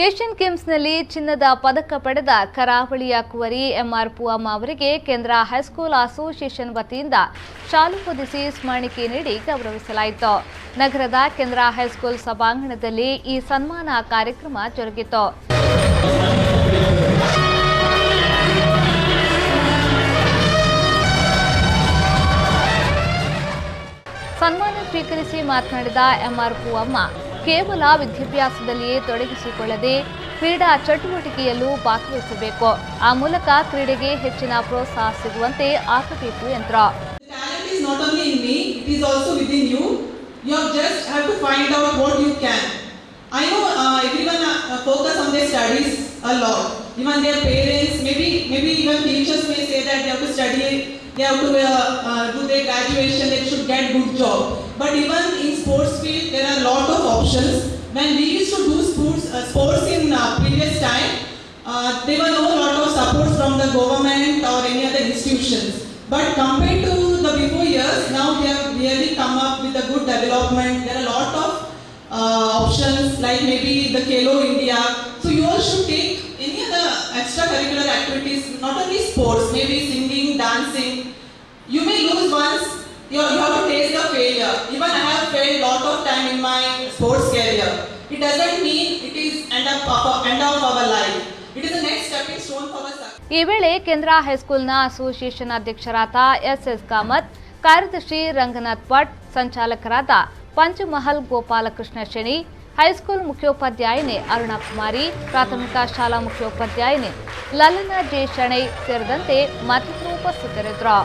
Asian ಗೇಮ್ಸ್ನಲ್ಲಿ ಚಿನ್ನದ ಪದಕ ಪಡೆದ ಕರಾವಳಿಯ ಕುವರಿ ಎಂಆರ್ ಪೂವಮ್ಮ ಅವರಿಗೆ ಕೇಂದ್ರ ಹೈಸ್ಕೂಲ್ ಅಸೋಸಿಯೇಷನ್ ವತಿಯಿಂದ ಶಾಲು ಹೊದಿಸಿ ಸ್ಮರಣಿಕೆ ನೀಡಿ ಗೌರವಿಸಲಾಯಿತು. ನಗರದ ಕೇಂದ್ರ ಹೈಸ್ಕೂಲ್ ಸಭಾಂಗಣದಲ್ಲಿ ಈ ಸನ್ಮಾನ ಕಾರ್ಯಕ್ರಮ ಜರುಗಿತು. ಸನ್ಮಾನ ಸ್ವೀಕರಿಸಿ ಮಾತನಾಡಿದ ಎಂಆರ್ ಪೂವಮ್ಮ, ಕೇವಲ ವಿದ್ಯಾಭ್ಯಾಸದಲ್ಲಿಯೇ ತೊಡಗಿಸಿಕೊಳ್ಳದೆ ಕ್ರೀಡಾ ಚಟುವಟಿಕೆಯಲ್ಲೂ ಭಾಗವಹಿಸಬೇಕು. ಆ ಮೂಲಕ ಕ್ರೀಡೆಗೆ ಹೆಚ್ಚಿನ ಪ್ರೋತ್ಸಾಹ ಸಿಗುವಂತೆ ಆಗಬೇಕು ಎಂದರು. Talent is not only in me, it is also within you. You just have to find out what you can. I know everyone focus on their studies a lot. Even their parents, maybe even teachers may say that they have to study, they have to do their graduation, they should get good job. But even in sports field, there are a lot of options. When we used to do sports in previous time, there were no lot of support from the government or any other institutions. But compared to the before years, now we have really come up with a good development. There are a lot of options like maybe the Khelo India. So you all should take any other extracurricular activities, not only sports, maybe singing, dancing. You may lose once, you have to taste the failure. Even I have failed a lot of time in my sports career. It doesn't mean it is end of our life. It is the next stepping stone for us. ಈ ವೇಳೆ ಕೇಂದ್ರ ಹೈಸ್ಕೂಲ್ನ association ಅಧ್ಯಕ್ಷರಾದ S Kamath, ಕಾರ್ಯದರ್ಶಿ Ranganath Bhat, ಸಂಚಾಲಕರಾದ Panchmahal Gopalakrishna ಶೆಣಿ, high school ಮುಖ್ಯೋಪಾಧ್ಯಾಯಿನಿ Aruna ಕುಮಾರಿ, ಪ್ರಾಥಮಿಕ ಶಾಲಾ ಮುಖ್ಯೋಪಾಧ್ಯಾಯಿನಿ ಲಲನಾ J Shenoy ಸೇರಿದಂತೆ ಮತ್ತಿತರರು ಉಪಸ್ಥಿತರಿದ್ದರು.